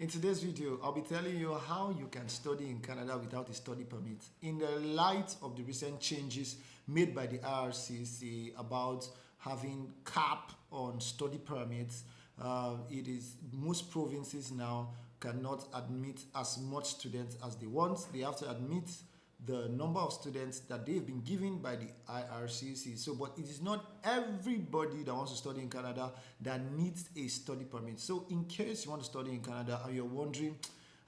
In today's video, I'll be telling you how you can study in Canada without a study permit. In the light of the recent changes made by the IRCC about having cap on study permits, it is most provinces now cannot admit as much students as they want. They have to admit the number of students that they've been given by the IRCC. So, but it is not everybody that wants to study in Canada that needs a study permit. So, in case you want to study in Canada and you're wondering,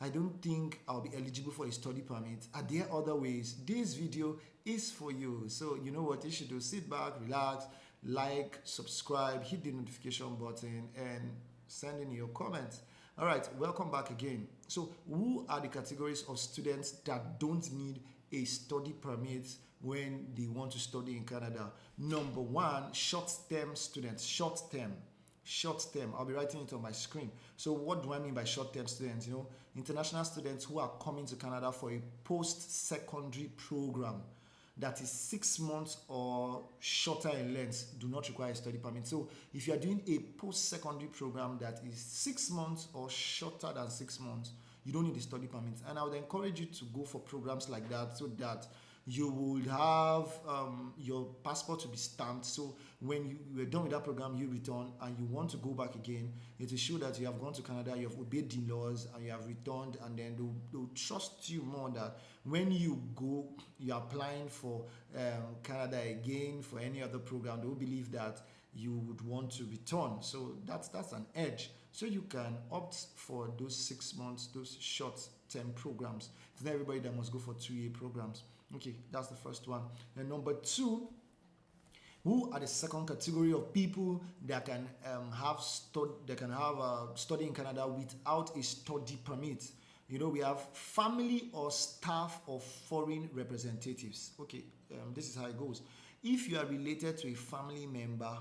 I don't think I'll be eligible for a study permit, are there other ways? This video is for you. So, you know what you should do? Sit back, relax, like, subscribe, hit the notification button, and send in your comments. All right, welcome back again. So, who are the categories of students that don't need a study permit when they want to study in Canada? Number one, short-term students. Short-term. I'll be writing it on my screen. So what do I mean by short-term students? You know, international students who are coming to Canada for a post-secondary program that is 6 months or shorter in length do not require a study permit. So if you are doing a post-secondary program that is 6 months or shorter than 6 months, you don't need a study permit. And I would encourage you to go for programs like that so that you will have your passport to be stamped. So when you are done with that program, you return and you want to go back again, it will show that you have gone to Canada, you have obeyed the laws, and you have returned, and then they'll trust you more that when you go, you're applying for Canada again for any other program, they will believe that you would want to return. So that's an edge. So you can opt for those 6 months, those short-term programs. It's not everybody that must go for 2-year programs. Okay, that's the first one. And number two, who are the second category of people that can study in Canada without a study permit? You know, we have family or staff of foreign representatives. Okay, this is how it goes. If you are related to a family member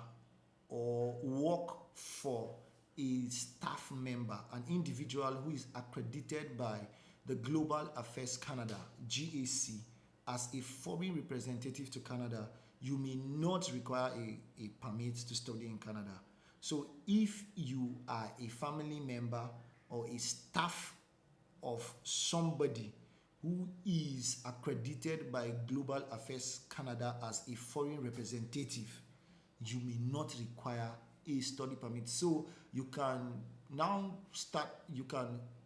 or work for a staff member, an individual who is accredited by the Global Affairs Canada, GAC, as a foreign representative to Canada, you may not require a permit to study in Canada. So if you are a family member or a staff of somebody who is accredited by Global Affairs Canada as a foreign representative, you may not require a study permit. So you can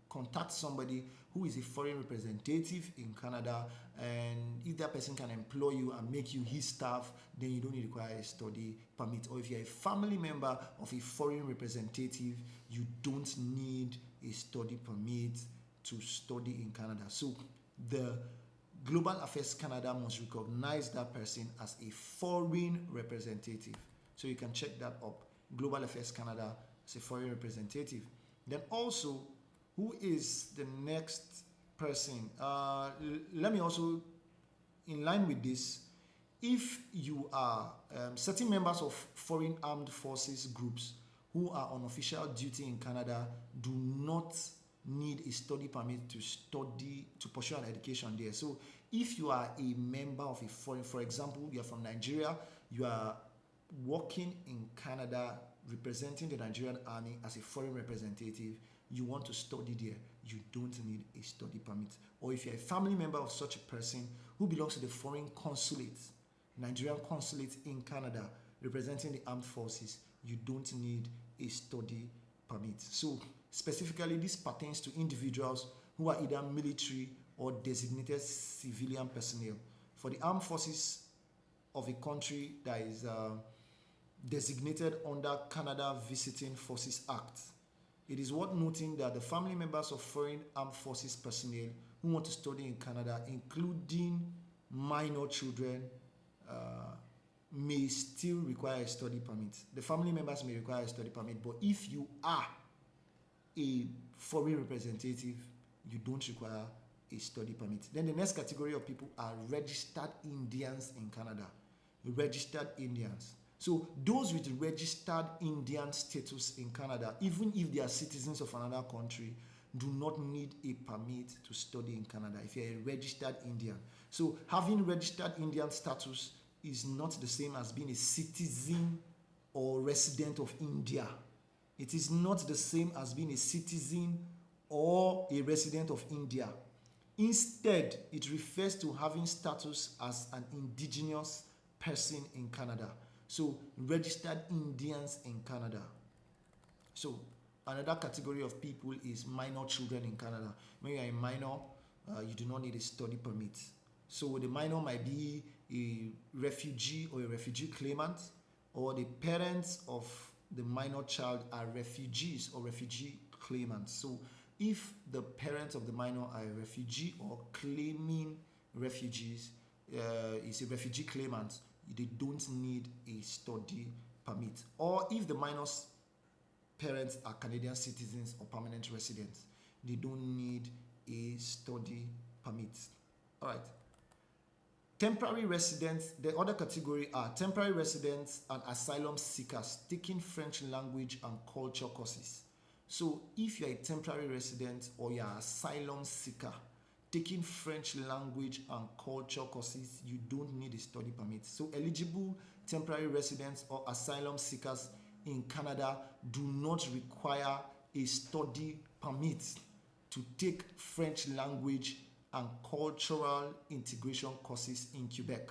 contact somebody who is a foreign representative in Canada, and if that person can employ you and make you his staff, then you don't need to require a study permit. Or if you're a family member of a foreign representative, you don't need a study permit to study in Canada. So the Global Affairs Canada must recognize that person as a foreign representative. So you can check that up. Global Affairs Canada as a foreign representative. Then also, who is the next person? Let me also, in line with this, if you are certain members of foreign armed forces groups who are on official duty in Canada do not need a study permit to pursue an education there. So if you are a member of a foreign, for example, you are from Nigeria, you are working in Canada representing the Nigerian army as a foreign representative, you want to study there, you don't need a study permit. Or if you're a family member of such a person who belongs to the foreign consulate, Nigerian consulate in Canada, representing the armed forces, you don't need a study permit. So specifically, this pertains to individuals who are either military or designated civilian personnel. For the armed forces of a country that is designated under Canada Visiting Forces Act, it is worth noting that the family members of foreign armed forces personnel who want to study in Canada, including minor children, may still require a study permit. The family members may require a study permit, but if you are a foreign representative, you don't require a study permit. Then the next category of people are registered Indians in Canada. Registered Indians. So those with registered Indian status in Canada, even if they are citizens of another country, do not need a permit to study in Canada if you're a registered Indian. So having registered Indian status is not the same as being a citizen or resident of India. It is not the same as being a citizen or a resident of India. Instead, it refers to having status as an indigenous person in Canada. So, registered Indians in Canada. So, another category of people is minor children in Canada. When you are a minor, you do not need a study permit. So, the minor might be a refugee or a refugee claimant, or the parents of the minor child are refugees or refugee claimants. So, if the parents of the minor are a refugee or claiming refugees, is a refugee claimant, they don't need a study permit. Or if the minor's parents are Canadian citizens or permanent residents, they don't need a study permit. All right. Temporary residents, the other category are temporary residents and asylum seekers taking French language and culture courses. So if you're a temporary resident or you're an asylum seeker taking French language and culture courses, you don't need a study permit. So eligible temporary residents or asylum seekers in Canada do not require a study permit to take French language and cultural integration courses in Quebec.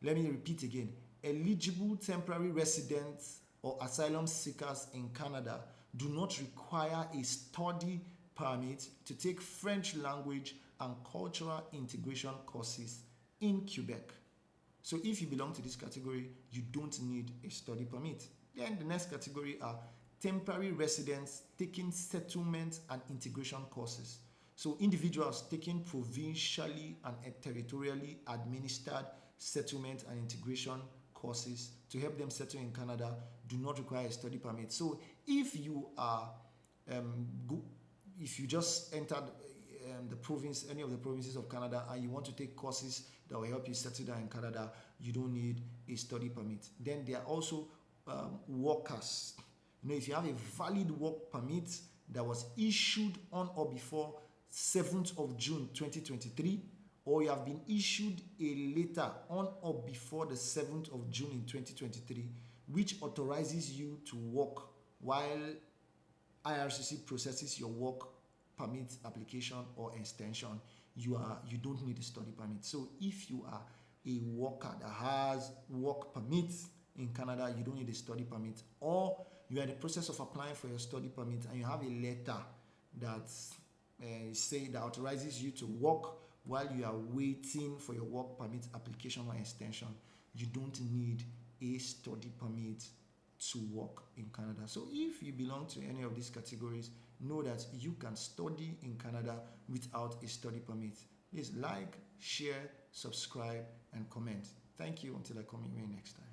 Let me repeat again. Eligible temporary residents or asylum seekers in Canada do not require a study permit to take French language and cultural integration courses in Quebec. So if you belong to this category, you don't need a study permit. Then the next category are temporary residents taking settlement and integration courses. So individuals taking provincially and territorially administered settlement and integration courses to help them settle in Canada do not require a study permit. So if you are, if you just entered the province, any of the provinces of Canada, and you want to take courses that will help you settle down in Canada, you don't need a study permit. Then there are also workers. If you have a valid work permit that was issued on or before 7th of June 2023, or you have been issued a letter on or before the 7th of June in 2023, which authorizes you to work while IRCC processes your work permit application or extension, you don't need a study permit. So if you are a worker that has work permits in Canada, you don't need a study permit, or you are in the process of applying for your study permit and you have a letter that that authorizes you to work while you are waiting for your work permit application or extension, you don't need a study permit to work in Canada. So if you belong to any of these categories, know that you can study in Canada without a study permit. Please like, share, subscribe, and comment. Thank you until I come your way next time.